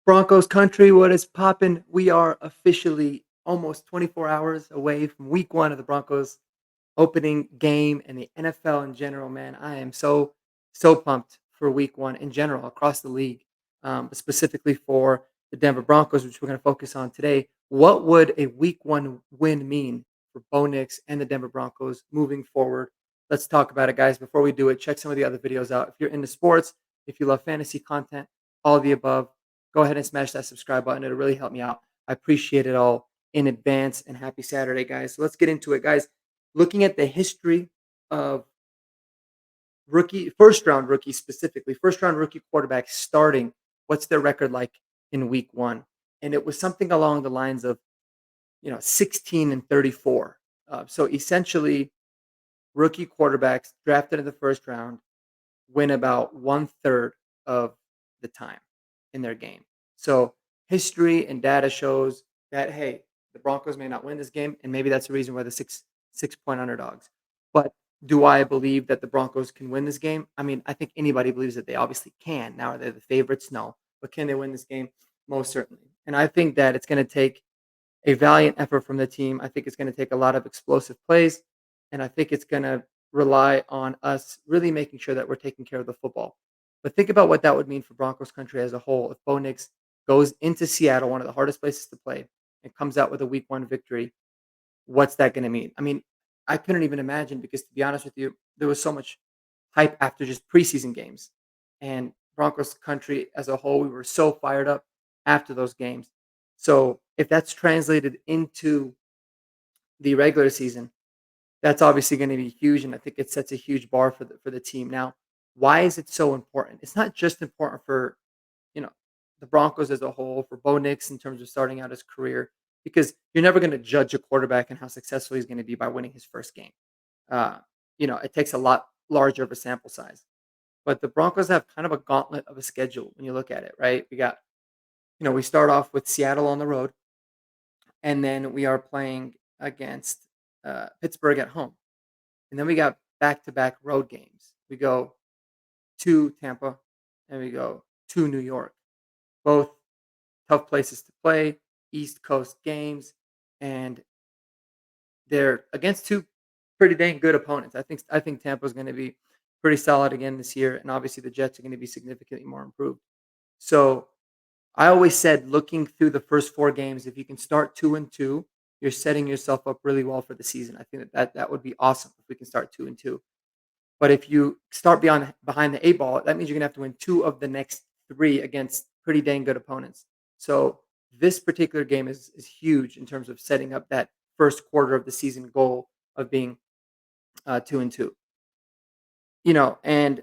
Broncos country, what is poppin'? We are officially almost 24 hours away from week 1 of the Broncos opening game and the NFL in general, man. I am so pumped for week 1 in general across the league, but specifically for the Denver Broncos, which we're gonna focus on today. What would a week 1 win mean for Bo Nix and the Denver Broncos moving forward? Let's talk about it, guys. Before we do it, check some of the other videos out. If you're into sports, if you love fantasy content, all of the above, go ahead and smash that subscribe button. It'll really help me out. I appreciate it all in advance, and happy Saturday, guys. So let's get into it, guys. Looking at the history of first round rookies specifically, first round rookie quarterbacks starting, what's their record like in week 1? And it was something along the lines of, 16 and 34. So essentially, rookie quarterbacks drafted in the first round win about one third of the time in their game. So history and data shows that, hey, the Broncos may not win this game, and maybe that's the reason why the six point underdogs. But do I believe that the Broncos can win this game? I mean, I think anybody believes that they obviously can. Now, are they the favorites? No. But can they win this game? Most certainly. And I think that it's going to take a valiant effort from the team. I think it's going to take a lot of explosive plays, and I think it's going to rely on us really making sure that we're taking care of the football. But think about what that would mean for Broncos country as a whole if Bo Nix goes into Seattle, one of the hardest places to play, and comes out with a week 1 victory. What's that going to mean? I mean, I couldn't even imagine because, to be honest with you, there was so much hype after just preseason games. And Broncos country as a whole, we were so fired up after those games. So if that's translated into the regular season, that's obviously going to be huge, and I think it sets a huge bar for the team. Now, why is it so important? It's not just important for you know the Broncos as a whole, for Bo Nix in terms of starting out his career, because you're never going to judge a quarterback and how successful he's going to be by winning his first game. Uh, it takes a lot larger of a sample size. But the Broncos have kind of a gauntlet of a schedule when you look at it, right? We start off with Seattle on the road, and then we are playing against Pittsburgh at home. And then we got back-to-back road games. We go to Tampa and we go to New York. Both tough places to play, East Coast games, and they're against two pretty dang good opponents. I think Tampa's going to be pretty solid again this year, and obviously the Jets are going to be significantly more improved. So I always said, looking through the first 4 games, if you can start 2-2, you're setting yourself up really well for the season. I think that would be awesome if we can start 2-2. But if you start behind the 8 ball, that means you're gonna have to win 2 of the next 3 against pretty dang good opponents. So this particular game is huge in terms of setting up that first quarter of the season goal of being 2-2. And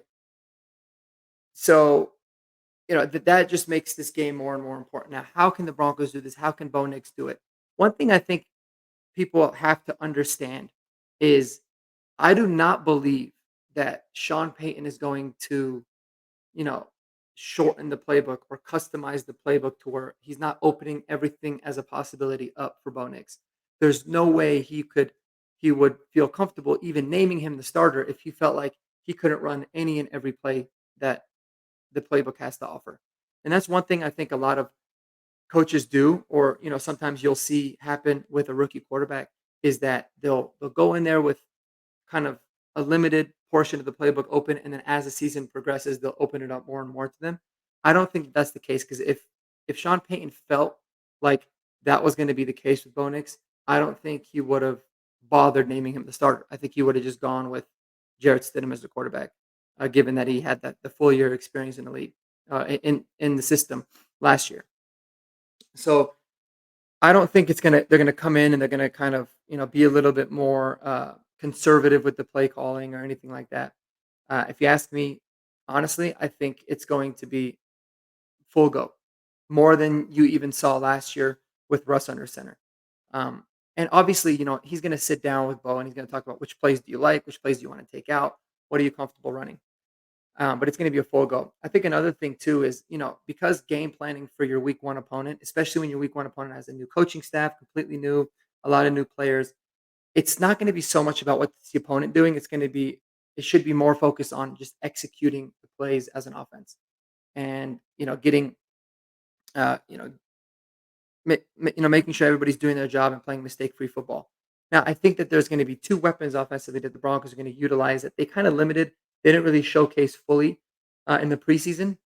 so that just makes this game more and more important. Now, how can the Broncos do this? How can Bo Nix do it? One thing I think people have to understand is I do not believe that Sean Payton is going to, you know, shorten the playbook or customize the playbook to where he's not opening everything as a possibility up for Bo Nix. There's no way he would feel comfortable even naming him the starter if he felt like he couldn't run any and every play that the playbook has to offer. And that's one thing I think a lot of coaches do, or sometimes you'll see happen with a rookie quarterback, is that they'll go in there with kind of a limited portion of the playbook open, and then as the season progresses, they'll open it up more and more to them. I don't think that's the case because if Sean Payton felt like that was going to be the case with Bo Nix, I don't think he would have bothered naming him the starter. I think he would have just gone with Jarrett Stidham as the quarterback, given that he had the full year experience in the league, in the system last year. So I don't think they're gonna come in and they're gonna kind of be a little bit more conservative with the play calling or anything like that. If you ask me, honestly, I think it's going to be full go, more than you even saw last year with Russ under center. Um, and obviously, he's going to sit down with Bo and he's going to talk about which plays do you like, which plays do you want to take out, what are you comfortable running. But it's going to be a full go. I think another thing too is, because game planning for your week 1 opponent, especially when your week 1 opponent has a new coaching staff, completely new, a lot of new players, it's not going to be so much about what's the opponent doing. It should be more focused on just executing the plays as an offense and, getting You know, making sure everybody's doing their job and playing mistake-free football. Now, I think that there's going to be two weapons offensively that the Broncos are going to utilize that they kind of limited. They didn't really showcase fully in the preseason.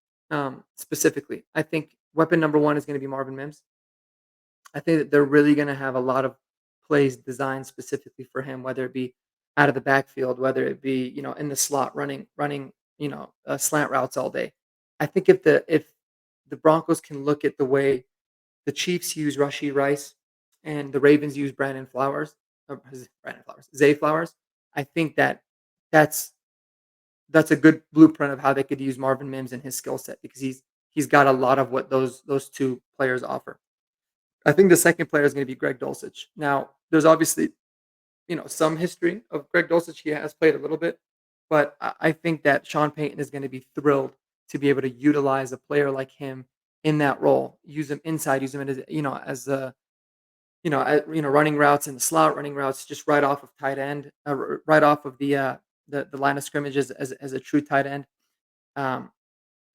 Specifically, I think weapon number one is going to be Marvin Mims. I think that they're really gonna have a lot of plays designed specifically for him, whether it be out of the backfield, whether it be, in the slot running, slant routes all day. I think if the Broncos can look at the way the Chiefs use Rashee Rice and the Ravens use Brandon Flowers, Zay Flowers, I think that that's that's a good blueprint of how they could use Marvin Mims and his skill set because he's got a lot of what those 2 players offer. I think the second player is gonna be Greg Dulcich. Now, there's obviously, some history of Greg Dulcich. He has played a little bit, but I think that Sean Payton is gonna be thrilled to be able to utilize a player like him in that role. Use him inside, use him as, running routes in the slot, running routes just right off of tight end, right off of the line of scrimmage as a true tight end. Um,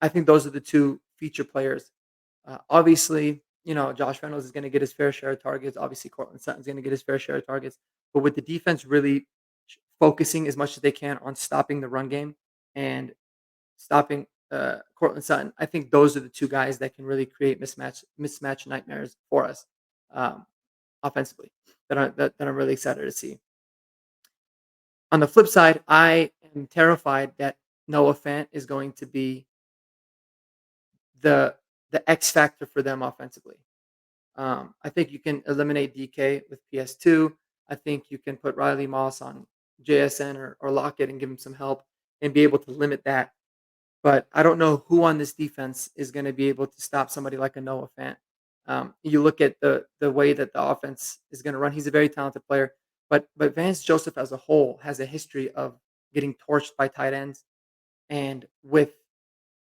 I think those are the 2 feature players. Obviously, Josh Reynolds is going to get his fair share of targets. Obviously, Cortland Sutton's going to get his fair share of targets. But with the defense really focusing as much as they can on stopping the run game and stopping Cortland Sutton, I think those are the 2 guys that can really create mismatch nightmares for us um, offensively. That I'm really excited to see. On the flip side, I am terrified that Noah Fant is going to be the the X factor for them offensively. I think you can eliminate DK with PS2. I think you can put Riley Moss on JSN or Lockett and give him some help and be able to limit that. But I don't know who on this defense is going to be able to stop somebody like a Noah Fant. You look at the way that the offense is going to run. He's a very talented player, but Vance Joseph as a whole has a history of getting torched by tight ends. And with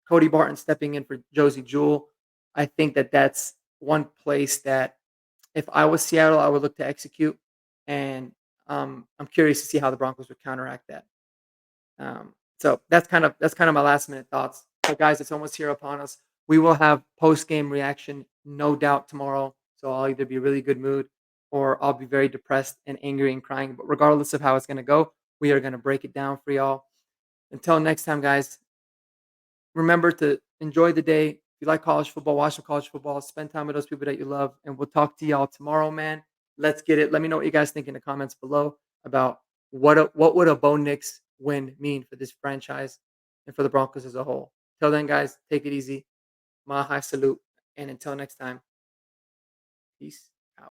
Cody Barton stepping in for Josie Jewell, I think that that's one place that if I was Seattle, I would look to execute, and I'm curious to see how the Broncos would counteract that. So that's kind of my last minute thoughts. So guys, it's almost here upon us. We will have post game reaction, no doubt tomorrow. So I'll either be really good mood or I'll be very depressed and angry and crying. But regardless of how it's going to go, we are going to break it down for y'all. Until next time, guys, remember to enjoy the day. If you like college football, watch some college football, spend time with those people that you love, and we'll talk to y'all tomorrow, man. Let's get it. Let me know what you guys think in the comments below about what would a Bo Nix win mean for this franchise and for the Broncos as a whole. Till then, guys, take it easy. Mahi salute, and until next time, peace.